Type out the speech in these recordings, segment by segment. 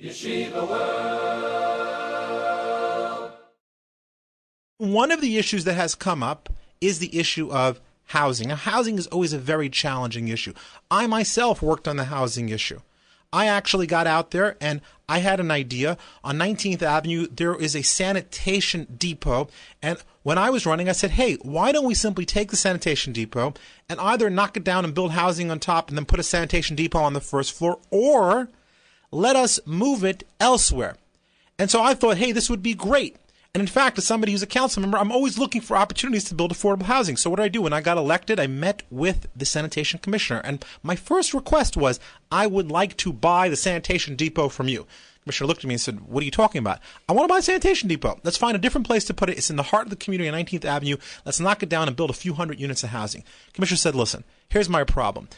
Yeshiva World. One of the issues that has come up is the issue of housing. Now, housing is always a very challenging issue. I myself worked on the housing issue. I actually got out there and I had an idea. On 19th Avenue, there is a sanitation depot. And when I was running, I said, hey, why don't we simply take the sanitation depot and either knock it down and build housing on top and then put a sanitation depot on the first floor, or let us move it elsewhere. And so I thought, hey, this would be great. And in fact, as somebody who's a council member, I'm always looking for opportunities to build affordable housing. So what did I do? When I got elected, I met with the sanitation commissioner. And my first request was, I would like to buy the sanitation depot from you. The commissioner looked at me and said, what are you talking about? I want to buy a sanitation depot. Let's find a different place to put it. It's in the heart of the community on 19th Avenue. Let's knock it down and build a few hundred units of housing. The commissioner said, listen, here's my problem.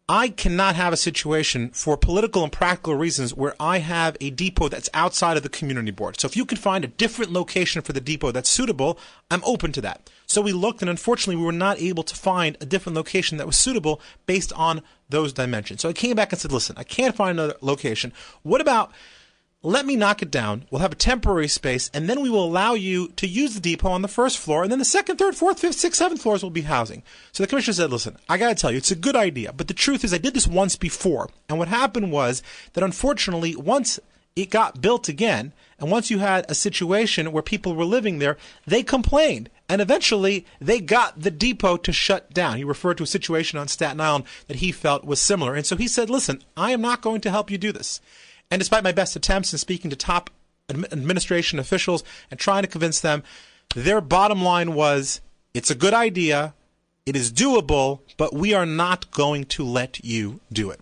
I cannot have a situation for political and practical reasons where I have a depot that's outside of the community board. So if you can find a different location for the depot that's suitable, I'm open to that. So we looked, and unfortunately we were not able to find a different location that was suitable based on those dimensions. So I came back and said, listen, I can't find another location. What about, let me knock it down. We'll have a temporary space, and then we will allow you to use the depot on the first floor, and then the second, third, fourth, fifth, sixth, seventh floors will be housing. So the commissioner said, listen, I got to tell you, it's a good idea, but the truth is I did this once before, and what happened was that unfortunately, once it got built again, and once you had a situation where people were living there, they complained, and eventually they got the depot to shut down. He referred to a situation on Staten Island that he felt was similar, and so he said, listen, I am not going to help you do this. And despite my best attempts in speaking to top administration officials and trying to convince them, their bottom line was, it's a good idea, it is doable, but we are not going to let you do it.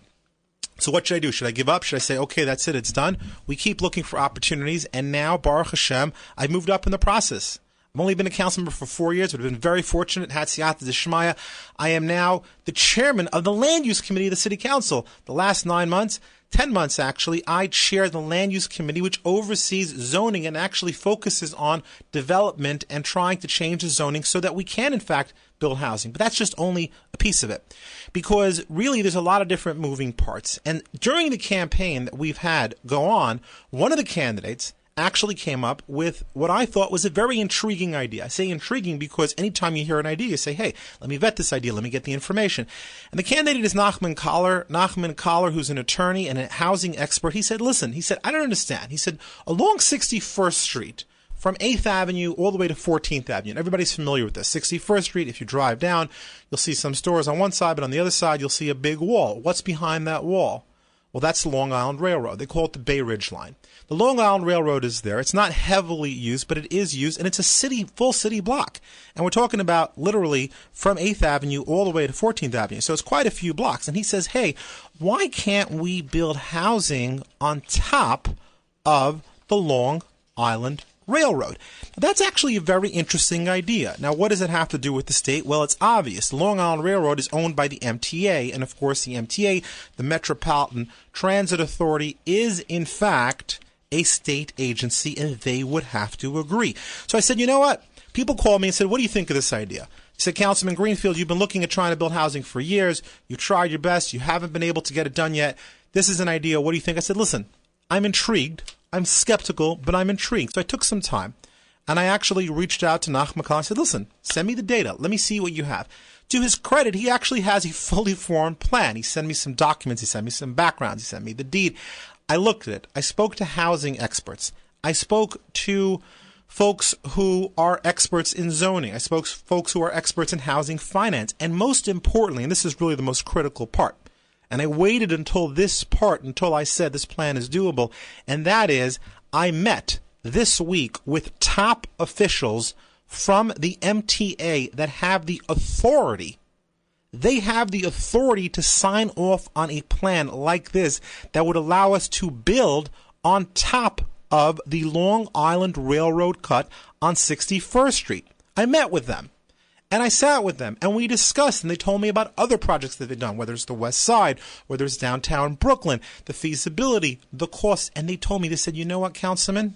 So what should I do? Should I give up? Should I say, okay, that's it, it's done? We keep looking for opportunities, and now, Baruch Hashem, I've moved up in the process. I've only been a council member for 4 years, but I've been very fortunate. Hatziyat D'Shmaya. I am now the chairman of the Land Use Committee of the City Council. The last 9 months, 10 months actually, I chair the Land Use Committee, which oversees zoning and actually focuses on development and trying to change the zoning so that we can, in fact, build housing. But that's just only a piece of it, because really there's a lot of different moving parts. And during the campaign that we've had go on, one of the candidates actually came up with what I thought was a very intriguing idea. I say intriguing because anytime you hear an idea, you say, hey, let me vet this idea, let me get the information. And the candidate is Nachman Kahler, who's an attorney and a housing expert. He said, listen, he said, I don't understand. He said, along 61st Street, from 8th Avenue all the way to 14th Avenue, and everybody's familiar with this. 61st Street, if you drive down, you'll see some stores on one side, but on the other side, you'll see a big wall. What's behind that wall? Well, that's the Long Island Railroad. They call it the Bay Ridge Line. The Long Island Railroad is there. It's not heavily used, but it is used, and it's a full city block. And we're talking about literally from 8th Avenue all the way to 14th Avenue. So it's quite a few blocks. And he says, hey, why can't we build housing on top of the Long Island Railroad? Now, that's actually a very interesting idea. Now, what does it have to do with the state? Well, it's obvious. The Long Island Railroad is owned by the MTA, and of course the MTA, the Metropolitan Transit Authority, is in fact a state agency, and they would have to agree. So I said, you know what? People called me and said, what do you think of this idea? He said, Councilman Greenfield, you've been looking at trying to build housing for years. You tried your best. You haven't been able to get it done yet. This is an idea. What do you think? I said, listen, I'm intrigued. I'm skeptical, but I'm intrigued. So I took some time, and I actually reached out to Nachman Kahler and said, listen, send me the data. Let me see what you have. To his credit, he actually has a fully formed plan. He sent me some documents. He sent me some backgrounds. He sent me the deed. I looked at it. I spoke to housing experts. I spoke to folks who are experts in zoning. I spoke to folks who are experts in housing finance. And most importantly, and this is really the most critical part, and I waited until this part, until I said this plan is doable, and that is I met this week with top officials from the MTA that have the authority. They have the authority to sign off on a plan like this that would allow us to build on top of the Long Island Railroad cut on 61st Street. I met with them. And I sat with them, and we discussed, and they told me about other projects that they've done, whether it's the West Side, whether it's downtown Brooklyn, the feasibility, the costs. And they told me, they said, you know what, Councilman?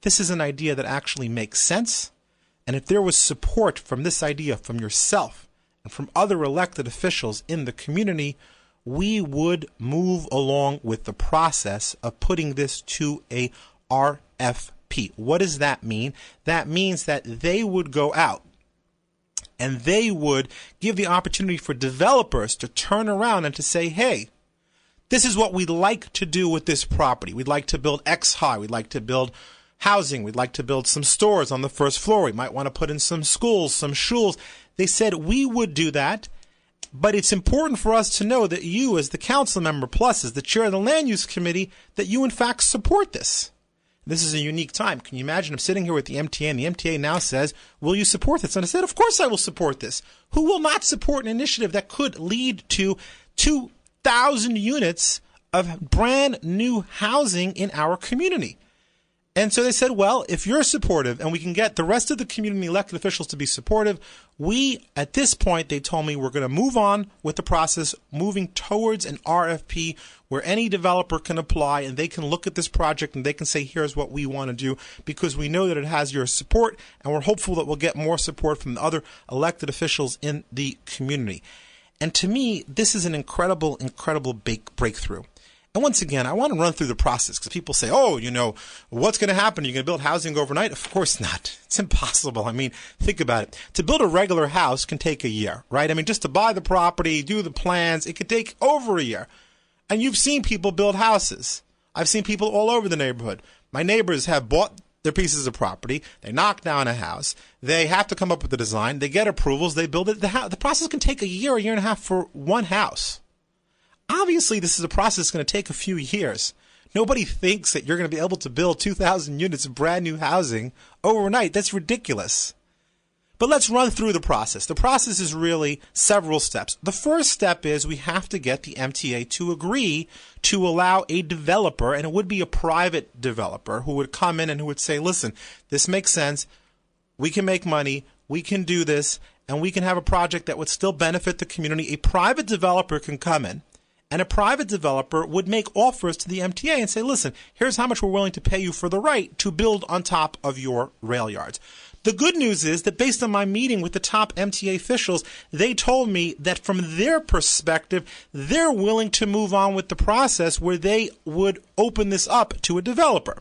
This is an idea that actually makes sense. And if there was support from this idea from yourself and from other elected officials in the community, we would move along with the process of putting this to a RFP. What does that mean? That means that they would go out and they would give the opportunity for developers to turn around and to say, hey, this is what we'd like to do with this property. We'd like to build X high. We'd like to build housing. We'd like to build some stores on the first floor. We might want to put in some schools, some shuls. They said we would do that, but it's important for us to know that you, as the council member, plus as the chair of the land use committee, that you in fact support this. This is a unique time. Can you imagine? I'm sitting here with the MTA, and the MTA now says, will you support this? And I said, of course I will support this. Who will not support an initiative that could lead to 2,000 units of brand new housing in our community? And so they said, well, if you're supportive and we can get the rest of the community elected officials to be supportive, we, at this point, they told me we're going to move on with the process, moving towards an RFP where any developer can apply and they can look at this project and they can say, here's what we want to do, because we know that it has your support, and we're hopeful that we'll get more support from the other elected officials in the community. And to me, this is an incredible, incredible breakthrough. And once again, I want to run through the process because people say, oh, you know, what's going to happen? You're going to build housing overnight? Of course not. It's impossible. I mean, think about it. To build a regular house can take a year, right? I mean, just to buy the property, do the plans, it could take over a year. And you've seen people build houses. I've seen people all over the neighborhood. My neighbors have bought their pieces of property. They knock down a house. They have to come up with the design. They get approvals. They build it. The process can take a year and a half for one house. Obviously, this is a process that's going to take a few years. Nobody thinks that you're going to be able to build 2,000 units of brand new housing overnight. That's ridiculous. But let's run through the process. The process is really several steps. The first step is we have to get the MTA to agree to allow a developer, and it would be a private developer, who would come in and who would say, listen, this makes sense. We can make money. We can do this. And we can have a project that would still benefit the community. A private developer can come in. And a private developer would make offers to the MTA and say, listen, here's how much we're willing to pay you for the right to build on top of your rail yards. The good news is that based on my meeting with the top MTA officials, they told me that from their perspective, they're willing to move on with the process where they would open this up to a developer.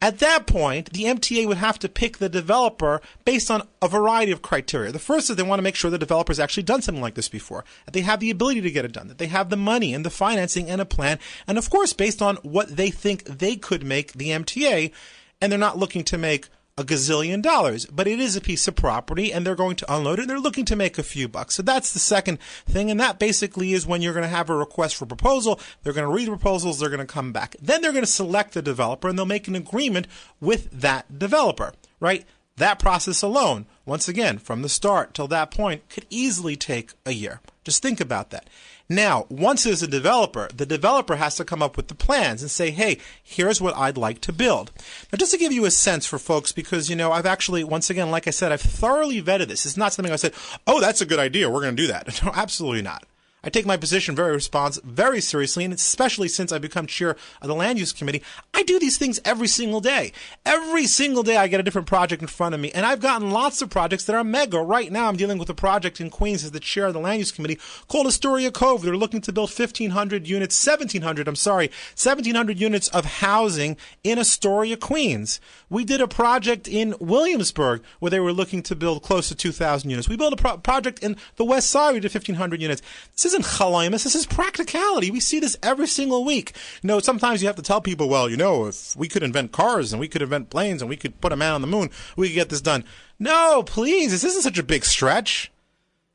At that point, the MTA would have to pick the developer based on a variety of criteria. The first is they want to make sure the developer's actually done something like this before, that they have the ability to get it done, that they have the money and the financing and a plan, and of course, based on what they think they could make the MTA, and they're not looking to make $1 gazillion, but it is a piece of property and they're going to unload it and they're looking to make a few bucks. So that's the second thing, and that basically is when you're going to have a request for proposal. They're going to read the proposals, they're going to come back. Then they're going to select the developer and they'll make an agreement with that developer, right? That process alone, once again, from the start till that point, could easily take a year. Just think about that. Now, once there's a developer, the developer has to come up with the plans and say, hey, here's what I'd like to build. Now, just to give you a sense for folks, because, you know, I've actually, once again, like I said, I've thoroughly vetted this. It's not something I said, oh, that's a good idea, we're going to do that. No, absolutely not. I take my position very seriously, and especially since I've become chair of the Land Use Committee, I do these things every single day. Every single day I get a different project in front of me, and I've gotten lots of projects that are mega. Right now I'm dealing with a project in Queens as the chair of the Land Use Committee called Astoria Cove. They're looking to build 1,700 units of housing in Astoria, Queens. We did a project in Williamsburg where they were looking to build close to 2,000 units. We built a project in the West Side. We did 1,500 units. This isn't chalamis, this is practicality. We see this every single week. You know, sometimes you have to tell people, well, you know, if we could invent cars and we could invent planes and we could put a man on the moon, we could get this done. No, please, this isn't such a big stretch.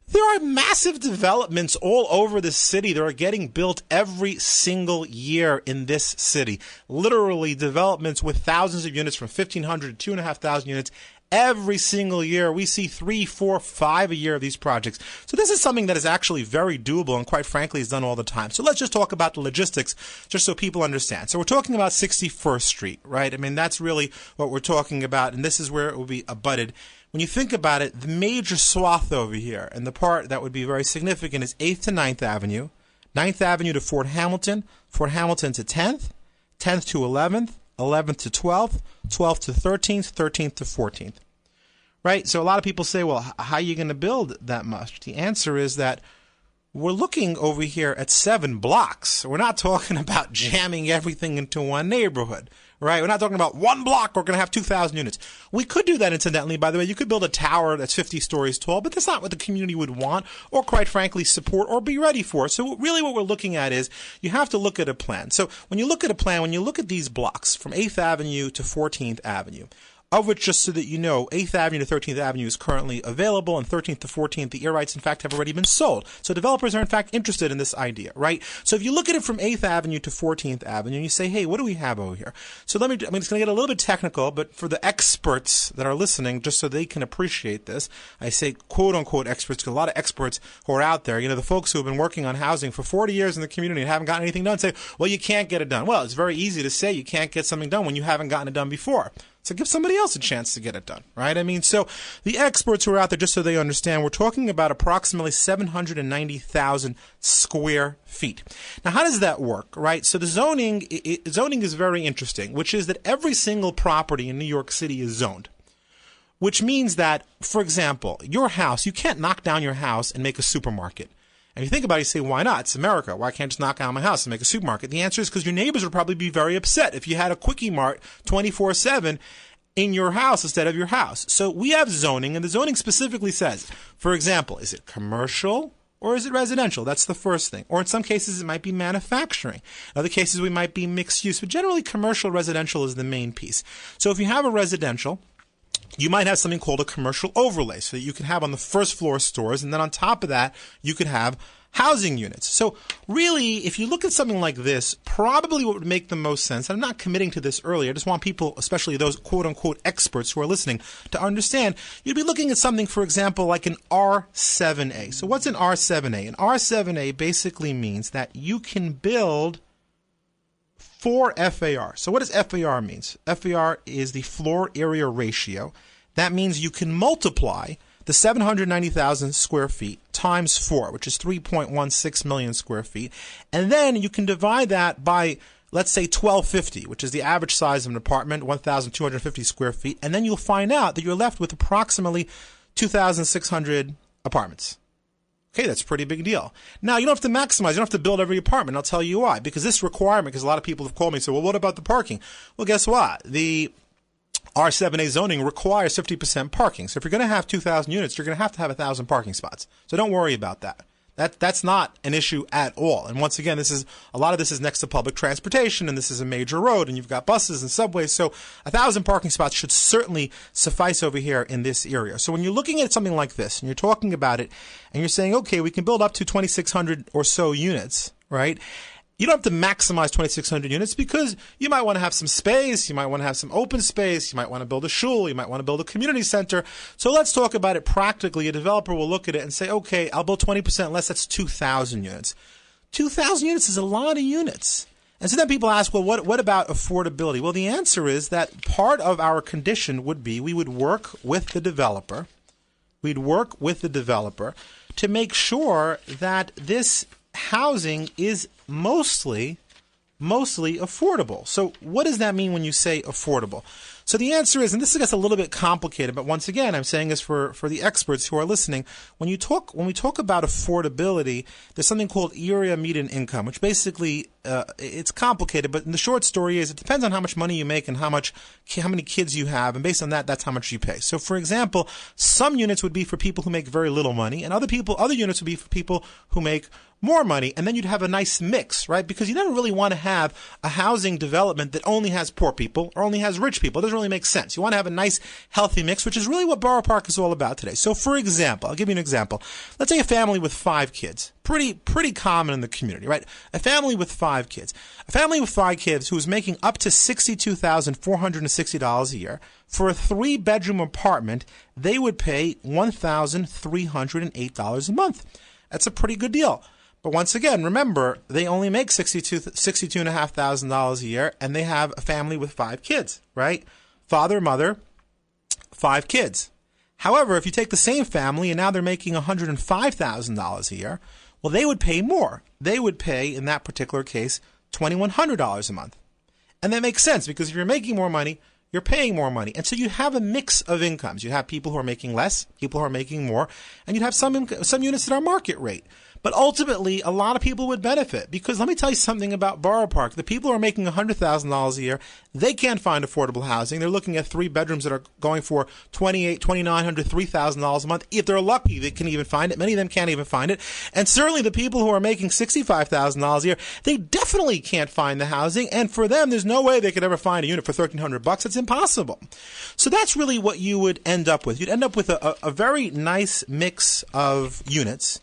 There are massive developments all over the city that are getting built every single year in this city. Literally developments with thousands of units from 1,500 to 2,500 units. Every single year, we see 3, 4, 5 a year of these projects. So this is something that is actually very doable and quite frankly is done all the time. So let's just talk about the logistics just so people understand. So we're talking about 61st Street, right? I mean, that's really what we're talking about, and this is where it will be abutted. When you think about it, the major swath over here, and the part that would be very significant, is 8th to 9th Avenue, 9th Avenue to Fort Hamilton, Fort Hamilton to 10th, 10th to 11th, 11th to 12th, 12th to 13th, 13th to 14th. Right? So a lot of people say, well, how are you going to build that much? The answer is that we're looking over here at 7 blocks. We're not talking about jamming everything into one neighborhood, right? We're not talking about 1 block. We're going to have 2,000 units. We could do that, incidentally. By the way, you could build a tower that's 50 stories tall, but that's not what the community would want or, quite frankly, support or be ready for. So really what we're looking at is you have to look at a plan. So when you look at a plan, when you look at these blocks from 8th Avenue to 14th Avenue, of which, just so that you know, 8th Avenue to 13th Avenue is currently available, and 13th to 14th, the air rights, in fact, have already been sold. So developers are, in fact, interested in this idea, right? So if you look at it from 8th Avenue to 14th Avenue, and you say, hey, what do we have over here? So I'm just going to get a little bit technical, but for the experts that are listening, just so they can appreciate this, I say quote-unquote experts, because a lot of experts who are out there, the folks who have been working on housing for 40 years in the community and haven't gotten anything done, say, well, you can't get it done. Well, it's very easy to say you can't get something done when you haven't gotten it done before. So give somebody else a chance to get it done, right? I mean, so the experts who are out there, just so they understand, we're talking about approximately 790,000 square feet. Now, how does that work, right? So the zoning is very interesting, which is that every single property in New York City is zoned, which means that, for example, your house, you can't knock down your house and make a supermarket. And you think about it, you say, why not? It's America. Why can't I just knock down my house and make a supermarket? The answer is because your neighbors would probably be very upset if you had a Quickie Mart 24/7 in your house instead of your house. So we have zoning, and the zoning specifically says, for example, is it commercial or is it residential? That's the first thing. Or in some cases, it might be manufacturing. In other cases, we might be mixed use. But generally, commercial residential is the main piece. So if you have a residential, you might have something called a commercial overlay, so that you can have on the first floor stores, and then on top of that, you could have housing units. So really, if you look at something like this, probably what would make the most sense, and I'm not committing to this earlier, I just want people, especially those quote-unquote experts who are listening, to understand, you'd be looking at something, for example, like an R7A. So what's an R7A? An R7A basically means that you can build for FAR. So what does FAR mean? FAR is the floor area ratio. That means you can multiply the 790,000 square feet times 4, which is 3.16 million square feet. And then you can divide that by, let's say, 1250, which is the average size of an apartment, 1,250 square feet. And then you'll find out that you're left with approximately 2,600 apartments. Okay, that's a pretty big deal. Now, you don't have to maximize. You don't have to build every apartment. I'll tell you why. Because this requirement, because a lot of people have called me and said, well, what about the parking? Well, guess what? The R7A zoning requires 50% parking. So if you're going to have 2,000 units, you're going to have 1,000 parking spots. So don't worry about that. That's not an issue at all. And once again, a lot of this is next to public transportation, and this is a major road, and you've got buses and subways. So 1,000 parking spots should certainly suffice over here in this area. So when you're looking at something like this, and you're talking about it, and you're saying, okay, we can build up to 2,600 or so units, right? You don't have to maximize 2,600 units because you might want to have some space, you might want to have some open space, you might want to build a shul, you might want to build a community center. So let's talk about it practically. A developer will look at it and say, okay, I'll build 20% less, that's 2,000 units. 2,000 units is a lot of units. And so then people ask, well, what about affordability? Well, the answer is that part of our condition would be we would work with the developer. We'd work with the developer to make sure that this housing is mostly affordable. So what does that mean when you say affordable? So the answer is, and this gets a little bit complicated, but once again, I'm saying this for the experts who are listening. When we talk about affordability, there's something called area median income, which basically it's complicated, but the short story is it depends on how much money you make and how many kids you have, and based on that, that's how much you pay. So for example, some units would be for people who make very little money, and other units would be for people who make more money, and then you'd have a nice mix, right? Because you never really want to have a housing development that only has poor people or only has rich people. It doesn't really make sense. You want to have a nice, healthy mix, which is really what Borough Park is all about today. So, for example, I'll give you an example. Let's say a family with 5 kids. Pretty common in the community, right? A family with 5 kids. A family with 5 kids who is making up to $62,460 a year. For a 3-bedroom apartment, they would pay $1,308 a month. That's a pretty good deal. But once again, remember, they only make $62,500 a year, and they have a family with 5 kids, right? Father, mother, 5 kids. However, if you take the same family and now they're making $105,000 a year, well, they would pay more. They would pay, in that particular case, $2,100 a month. And that makes sense because if you're making more money, you're paying more money. And so you have a mix of incomes. You have people who are making less, people who are making more, and you have some units that are market rate. But ultimately, a lot of people would benefit because let me tell you something about Borough Park. The people who are making $100,000 a year, they can't find affordable housing. They're looking at 3 bedrooms that are going for $2,800, $2,900, $3,000 a month. If they're lucky, they can even find it. Many of them can't even find it. And certainly the people who are making $65,000 a year, they definitely can't find the housing. And for them, there's no way they could ever find a unit for $1,300. It's impossible. So that's really what you would end up with. You'd end up with a very nice mix of units.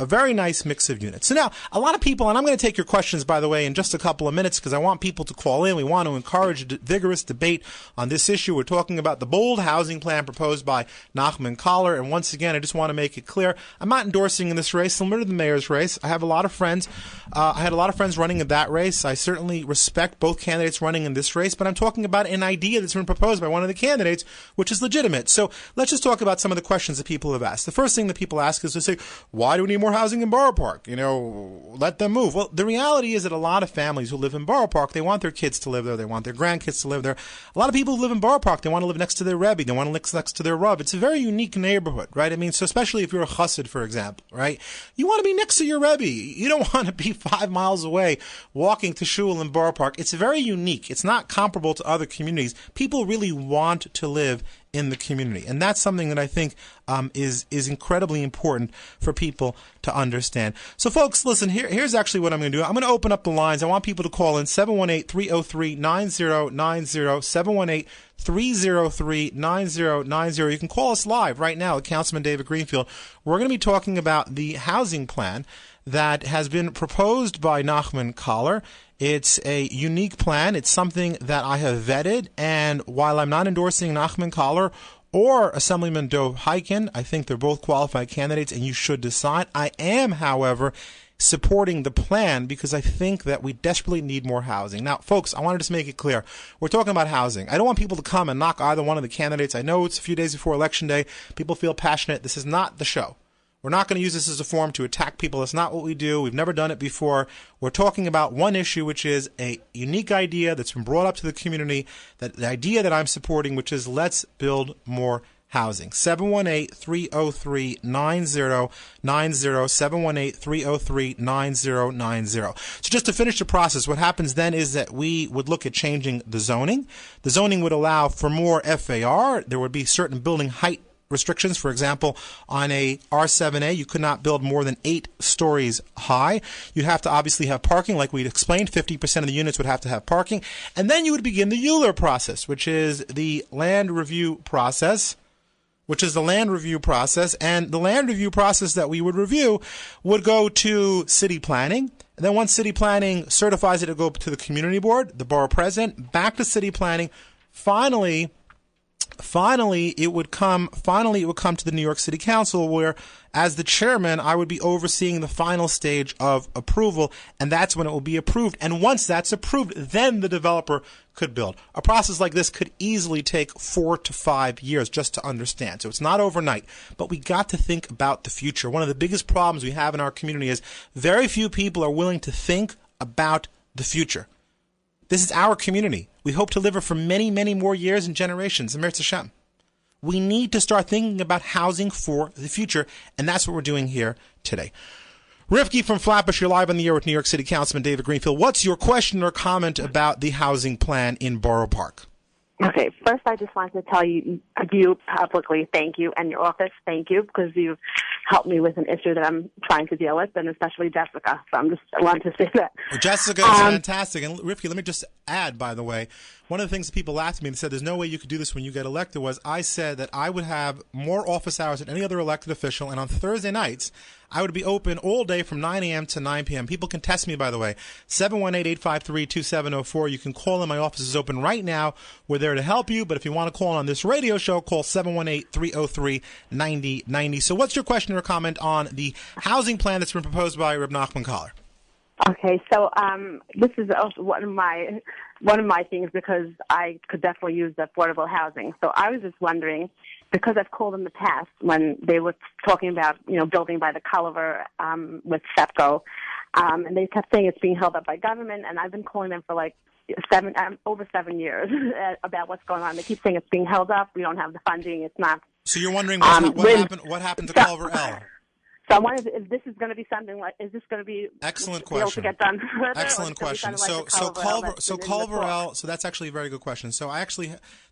A very nice mix of units. So now, a lot of people, and I'm going to take your questions, by the way, in just a couple of minutes because I want people to call in. We want to encourage a vigorous debate on this issue. We're talking about the bold housing plan proposed by Nachman Collar. And once again, I just want to make it clear, I'm not endorsing in this race, similar to the mayor's race. I have a lot of friends. I had a lot of friends running in that race. I certainly respect both candidates running in this race, but I'm talking about an idea that's been proposed by one of the candidates, which is legitimate. So let's just talk about some of the questions that people have asked. The first thing that people ask is to say, why do we need more housing in Borough Park? Let them move. Well, the reality is that a lot of families who live in Borough Park, they want their kids to live there. They want their grandkids to live there. A lot of people who live in Borough Park, they want to live next to their Rebbe. They want to live next to their Rav. It's a very unique neighborhood, right? I mean, so especially if you're a chassid, for example, right? You want to be next to your Rebbe. You don't want to be 5 miles away walking to shul in Borough Park. It's very unique. It's not comparable to other communities. People really want to live in the community. And that's something that I think is incredibly important for people to understand. So folks, listen, here's actually what I'm going to do. I'm going to open up the lines. I want people to call in 718-303-9090, 718-303-9090. You can call us live right now at Councilman David Greenfield. We're going to be talking about the housing plan that has been proposed by Nachman Collar. It's a unique plan. It's something that I have vetted, and while I'm not endorsing Nachman Collar or Assemblyman Dov Hikind, I think they're both qualified candidates, and you should decide. I am, however, supporting the plan because I think that we desperately need more housing. Now, folks, I want to just make it clear. We're talking about housing. I don't want people to come and knock either one of the candidates. I know it's a few days before Election Day. People feel passionate. This is not the show. We're not going to use this as a forum to attack people. That's not what we do. We've never done it before. We're talking about one issue, which is a unique idea that's been brought up to the community, that the idea that I'm supporting, which is let's build more housing. 718-303-9090, 718-303-9090. So just to finish the process, what happens then is that we would look at changing the zoning. The zoning would allow for more FAR. There would be certain building height restrictions. For example, on a R7A, you could not build more than 8 stories high. You'd have to obviously have parking, like we'd explained. 50% of the units would have to have parking. And then you would begin the Euler process, which is the land review process. And the land review process that we would review would go to city planning. And then once city planning certifies it, it will go to the community board, the borough president, back to city planning. Finally, it would come to the New York City Council, where, as the chairman, I would be overseeing the final stage of approval, and that's when it will be approved. And once that's approved, then the developer could build. A process like this could easily take 4 to 5 years just to understand. So it's not overnight, but we got to think about the future. One of the biggest problems we have in our community is very few people are willing to think about the future. This is our community. We hope to live here for many, many more years and generations. Emir Hashem. We need to start thinking about housing for the future, and that's what we're doing here today. Rifki from Flatbush, you're live on the air with New York City Councilman David Greenfield. What's your question or comment about the housing plan in Borough Park? Okay, first I just wanted to tell you publicly thank you, and your office thank you, because you've helped me with an issue that I'm trying to deal with, and especially Jessica. So I wanted to say that. Well, Jessica is fantastic. And Rifki, let me just add, by the way, one of the things that people laughed at me and said there's no way you could do this when you get elected was I said that I would have more office hours than any other elected official, and on Thursday nights I would be open all day from 9 a.m. to 9 p.m. People can test me, by the way, 718-853-2704. You can call in. My office is open right now. We're there to help you, but if you want to call on this radio show, call 718-303-9090. So what's your question or comment on the housing plan that's been proposed by Reb Nachman Collar? Okay, so this is also one of my things, because I could definitely use the affordable housing. So I was just wondering, because I've called in the past when they were talking about, building by the Culver with SEPCO, and they kept saying it's being held up by government, and I've been calling them for like over 7 years about what's going on. They keep saying it's being held up. We don't have the funding. It's not. So you're wondering what happened to Culver L? So I wondered if this is going to be something like, is this going to be excellent able question? to get done further? Excellent question. Culver L. So that's actually a very good question. So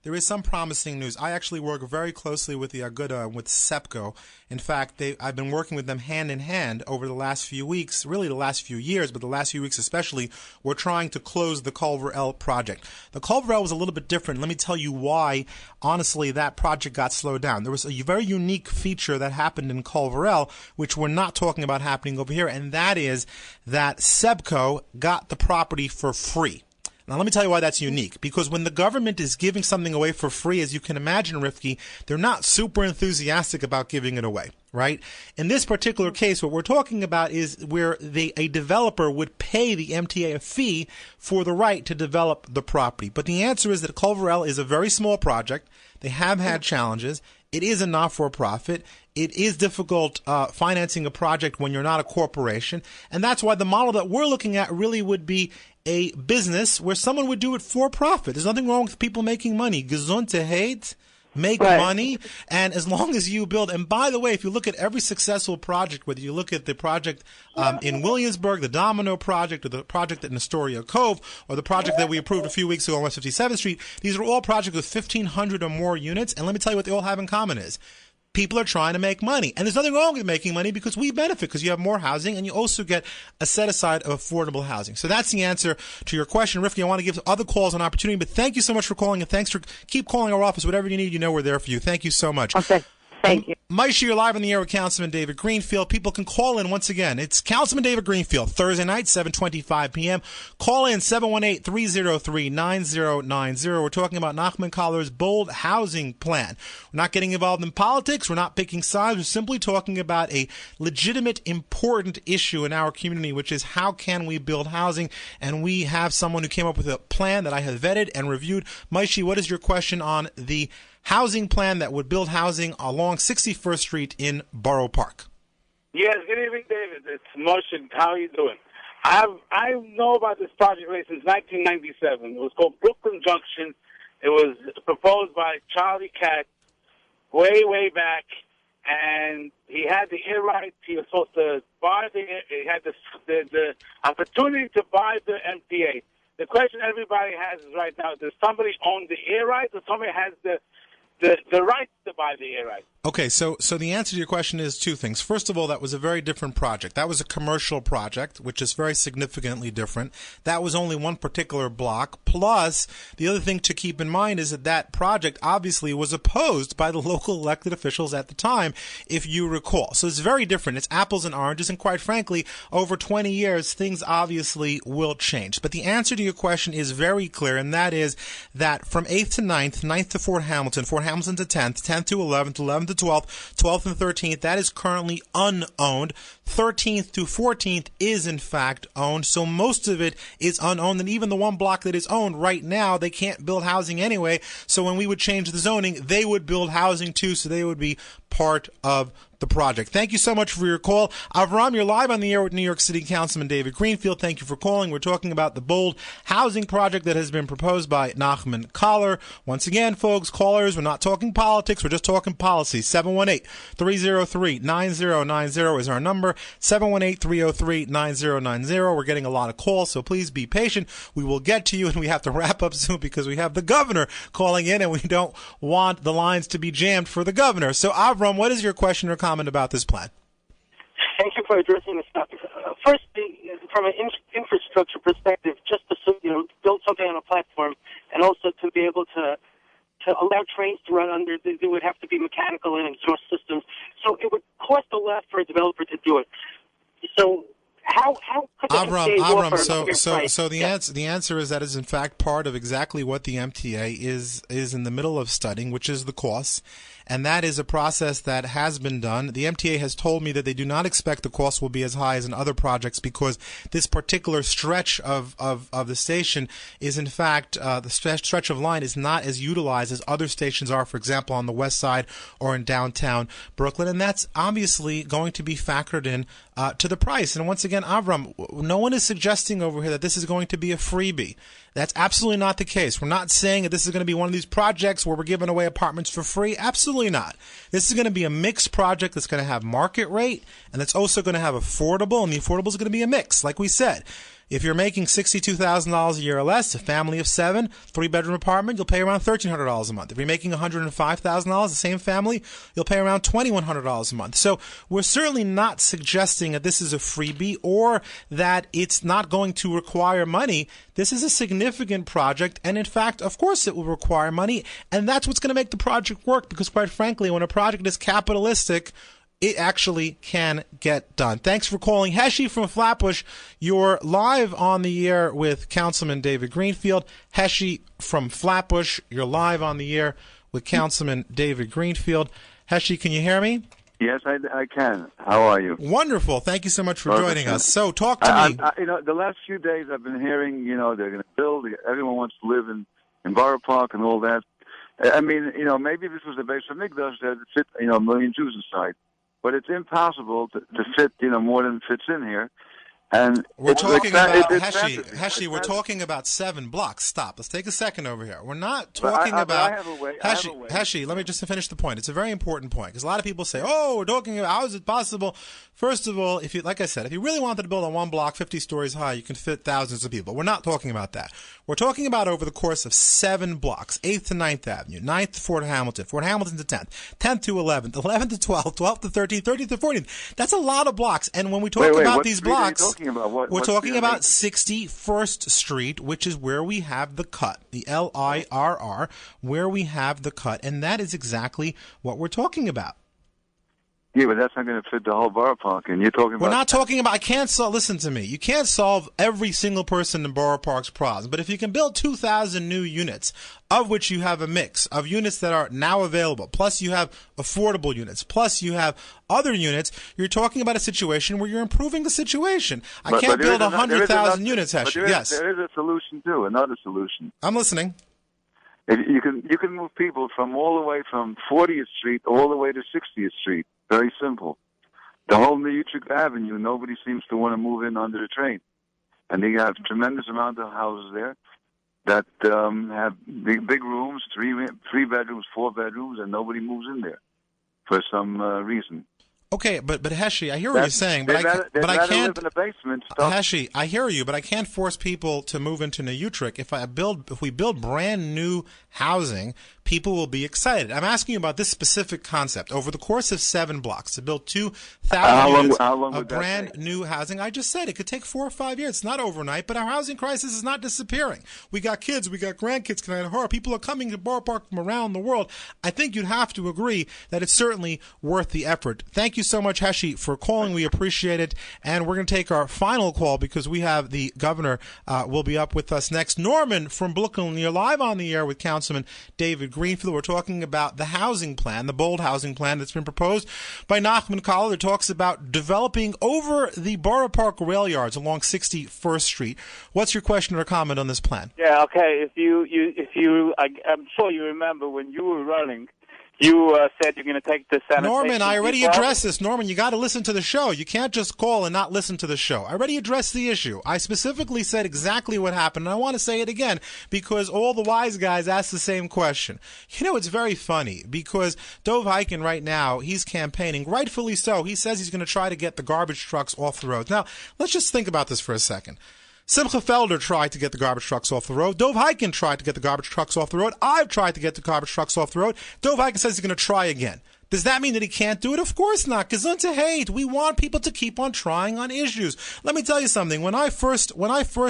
there is some promising news. I actually work very closely with the Aguda, with SEPCO. In fact, I've been working with them hand in hand over the last few weeks, really the last few years, but the last few weeks especially. We're trying to close the Culver L project. The Culver L was a little bit different. Let me tell you why. Honestly, that project got slowed down. There was a very unique feature that happened in Culver L, which we're not talking about happening over here, and that is that SEPCO got the property for free. Now, let me tell you why that's unique. Because when the government is giving something away for free, as you can imagine, Rifki, they're not super enthusiastic about giving it away, right? In this particular case, what we're talking about is where a developer would pay the MTA a fee for the right to develop the property. But the answer is that Culver L is a very small project. They have had challenges. It is a not-for-profit. It is difficult financing a project when you're not a corporation. And that's why the model that we're looking at really would be a business where someone would do it for profit. There's nothing wrong with people making money. Gesundheit, make money, and as long as you build. And by the way, if you look at every successful project, whether you look at the project in Williamsburg, the Domino project, or the project in Astoria Cove, or the project that we approved a few weeks ago on West 57th Street, these are all projects with 1,500 or more units. And let me tell you what they all have in common is. People are trying to make money. And there's nothing wrong with making money because we benefit because you have more housing and you also get a set aside of affordable housing. So that's the answer to your question. Rifki, I want to give other calls an opportunity, but thank you so much for calling and thanks for keep calling our office. Whatever you need, you know we're there for you. Thank you so much. Okay. Thank you. Maisha, you're live on the air with Councilman David Greenfield. People can call in once again. It's Councilman David Greenfield, Thursday night, 7:25 p.m. Call in 718-303-9090. We're talking about Nachman Coller's bold housing plan. We're not getting involved in politics. We're not picking sides. We're simply talking about a legitimate, important issue in our community, which is how can we build housing? And we have someone who came up with a plan that I have vetted and reviewed. Maisha, what is your question on the housing plan that would build housing along 61st Street in Borough Park? Yes, good evening, David. It's Moshe. How are you doing? I know about this project really since 1997. It was called Brooklyn Junction. It was proposed by Charlie Katz way back, and he had the air rights. He was supposed to buy he had the opportunity to buy the MTA. The question everybody has is right now, does somebody own the air rights or somebody has the right to buy the air rights? Okay, so the answer to your question is two things. First of all, that was a very different project. That was a commercial project, which is very significantly different. That was only one particular block. Plus, the other thing to keep in mind is that project obviously was opposed by the local elected officials at the time, if you recall. So it's very different. It's apples and oranges, and quite frankly, over 20 years, things obviously will change. But the answer to your question is very clear, and that is that from 8th to 9th, 9th to Fort Hamilton to 10th, 10th to 11th, 11th to 12th, 12th and 13th, that is currently unowned. 13th to 14th is in fact owned, so most of it is unowned, and even the one block that is owned right now, they can't build housing anyway, so when we would change the zoning, they would build housing too, so they would be part of the project. Thank you so much for your call. Avram, you're live on the air with New York City Councilman David Greenfield. Thank you for calling. We're talking about the bold housing project that has been proposed by Nachman Coller. Once again, folks, callers, we're not talking politics. We're just talking policy. 718-303-9090 is our number. 718-303-9090. We're getting a lot of calls, so please be patient. We will get to you, and we have to wrap up soon because we have the governor calling in, and we don't want the lines to be jammed for the governor. So, Avram, what is your question or comment about this plan? Thank you for addressing this topic. First, from an infrastructure perspective, just to build something on a platform, and also to be able to allow trains to run under, there would have to be mechanical and exhaust systems. So it would cost a lot for a developer to do it. So how could the MTA offer so the answer is that is in fact part of exactly what the MTA is in the middle of studying, which is the costs. And that is a process that has been done. The MTA has told me that they do not expect the cost will be as high as in other projects because this particular stretch of the station is in fact, the stretch of line is not as utilized as other stations are, for example, on the west side or in downtown Brooklyn. And that's obviously going to be factored in to the price. And once again, Avram, no one is suggesting over here that this is going to be a freebie. That's absolutely not the case. We're not saying that this is going to be one of these projects where we're giving away apartments for free. Absolutely not. This is going to be a mixed project that's going to have market rate, and that's also going to have affordable, and the affordable is going to be a mix, like we said. If you're making $62,000 a year or less, a family of 7, 3-bedroom apartment, you'll pay around $1,300 a month. If you're making $105,000, the same family, you'll pay around $2,100 a month. So we're certainly not suggesting that this is a freebie or that it's not going to require money. This is a significant project, and in fact, of course, it will require money, and that's what's going to make the project work, because quite frankly, when a project is capitalistic, it actually can get done. Thanks for calling. Heshi from Flatbush, you're live on the air with Councilman David Greenfield. Heshi from Flatbush, you're live on the air with Councilman David Greenfield. Heshi, can you hear me? Yes, I can. How are you? Wonderful. Thank you so much for joining us. So talk to me. The last few days I've been hearing, they're going to build, everyone wants to live in Borough Park and all that. I mean, maybe this was the base of Migdash that fit, a million Jews inside. But it's impossible to fit, more than fits in here. And we're talking about Heshi. We're talking about 7 blocks. Stop. Let's take a second over here. We're not talking about Heshi. Let me just finish the point. It's a very important point, because a lot of people say, "Oh, we're talking about how is it possible?" First of all, if you really wanted to build on one block 50 stories high, you can fit thousands of people. We're not talking about that. We're talking about over the course of 7 blocks: 8th to 9th Avenue, 9th to Fort Hamilton to 10th, 10th to 11th, 11th to 12th, 12th to 13th, 13th to 14th. That's a lot of blocks. And when we talk about these blocks, we're talking about 61st Street, which is where we have the cut, the LIRR, where we have the cut, and that is exactly what we're talking about. Yeah, but that's not going to fit the whole Borough Park, and you're talking about... We're not talking about... Listen to me. You can't solve every single person in Borough Park's problems, but if you can build 2,000 new units, of which you have a mix of units that are now available, plus you have affordable units, plus you have other units, you're talking about a situation where you're improving the situation. I can't build 100,000 units, Heshi. Yes. There is a solution, too, another solution. I'm listening. You can move people from all the way from 40th Street all the way to 60th Street. Very simple. The whole New Utrecht Avenue, nobody seems to want to move in under the train. And they have a tremendous amount of houses there that have big rooms, 3 bedrooms, 4 bedrooms, and nobody moves in there for some reason. Okay, but Heshi, I hear what you're saying, but I can't. Live in the basement. Heshi, I hear you, but I can't force people to move into New Utrecht. If we build brand new housing, people will be excited. I'm asking you about this specific concept. Over the course of 7 blocks, to build 2,000 units of brand new housing, I just said it could take 4 or 5 years. It's not overnight, but our housing crisis is not disappearing. We got kids, we got grandkids coming out of horror. People are coming to Borough Park from around the world. I think you'd have to agree that it's certainly worth the effort. Thank you so much, Heshi, for calling. We appreciate it. And we're going to take our final call because we have the governor will be up with us next. Norman from Brooklyn, you're live on the air with Councilman David Greenfield. We're talking about the housing plan, the bold housing plan that's been proposed by Nachman Kahler that talks about developing over the Borough Park rail yards along 61st Street. What's your question or comment on this plan? Yeah, okay. I'm sure you remember when you were running, you said you're going to take the sanitation. Norman, I already addressed this. Norman, you got to listen to the show. You can't just call and not listen to the show. I already addressed the issue. I specifically said exactly what happened, and I want to say it again because all the wise guys asked the same question. It's very funny because Dov Hikian right now, he's campaigning, rightfully so. He says he's going to try to get the garbage trucks off the road. Now, let's just think about this for a second. Simcha Felder tried to get the garbage trucks off the road. Dov Hikian tried to get the garbage trucks off the road. I've tried to get the garbage trucks off the road. Dov Hikian says he's going to try again. Does that mean that he can't do it? Of course not. Gesund to hate. We want people to keep on trying on issues. Let me tell you something. When I first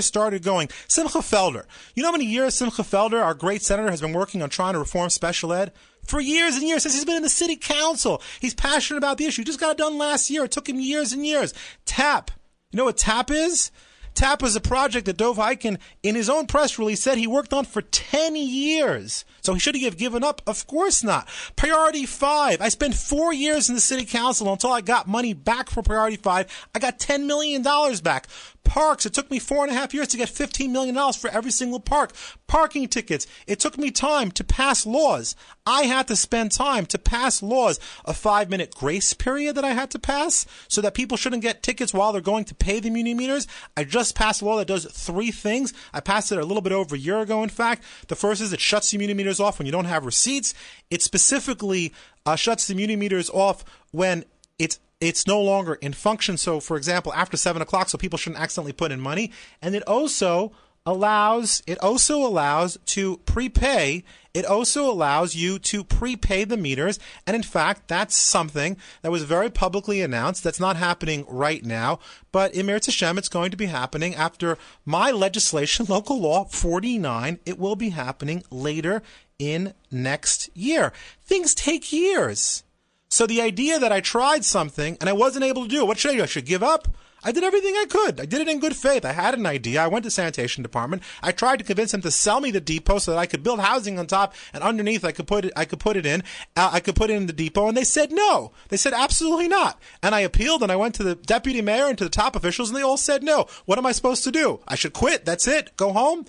started going, Simcha Felder, you know how many years Simcha Felder, our great senator, has been working on trying to reform special ed? For years and years, since he's been in the city council. He's passionate about the issue. He just got it done last year. It took him years and years. TAP. You know what TAP is? TAP is a project that Dov Hikind, in his own press release, said he worked on for 10 years. So should he have given up? Of course not. Priority 5. I spent 4 years in the city council until I got money back for Priority 5. I got $10 million back. Parks, it took me 4.5 years to get $15 million for every single park. Parking tickets, it took me time to pass laws. I had to spend time to pass laws. A 5-minute grace period that I had to pass so that people shouldn't get tickets while they're going to pay the muni meters. I just passed a law that does 3 things. I passed it a little bit over a year ago, in fact. The first is it shuts the muni meters off when you don't have receipts. It specifically shuts the muni meters off when it's no longer in function. So, for example, after 7 o'clock, so people shouldn't accidentally put in money. And it also allows to prepay. It also allows you to prepay the meters. And in fact, that's something that was very publicly announced. That's not happening right now. But in Meretz Hashem, it's going to be happening after my legislation, Local Law 49. It will be happening later in next year. Things take years. So the idea that I tried something and I wasn't able to do it, what should I do? I should give up? I did everything I could. I did it in good faith. I had an idea. I went to sanitation department. I tried to convince them to sell me the depot so that I could build housing on top and underneath I could put it in the depot. And they said no. They said absolutely not. And I appealed and I went to the deputy mayor and to the top officials and they all said no. What am I supposed to do? I should quit. That's it. Go home.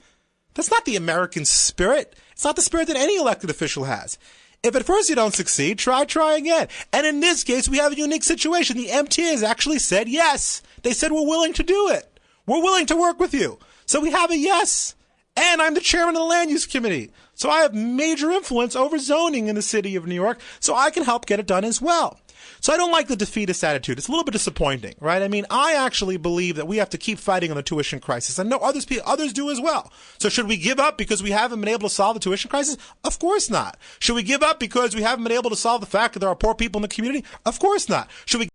That's not the American spirit. It's not the spirit that any elected official has. If at first you don't succeed, try again. And in this case, we have a unique situation. The MTA has actually said yes. They said we're willing to do it. We're willing to work with you. So we have a yes. And I'm the chairman of the land use committee. So I have major influence over zoning in the city of New York. So I can help get it done as well. So I don't like the defeatist attitude. It's a little bit disappointing, right? I mean, I actually believe that we have to keep fighting on the tuition crisis. I know others do as well. So should we give up because we haven't been able to solve the tuition crisis? Of course not. Should we give up because we haven't been able to solve the fact that there are poor people in the community? Of course not. Should we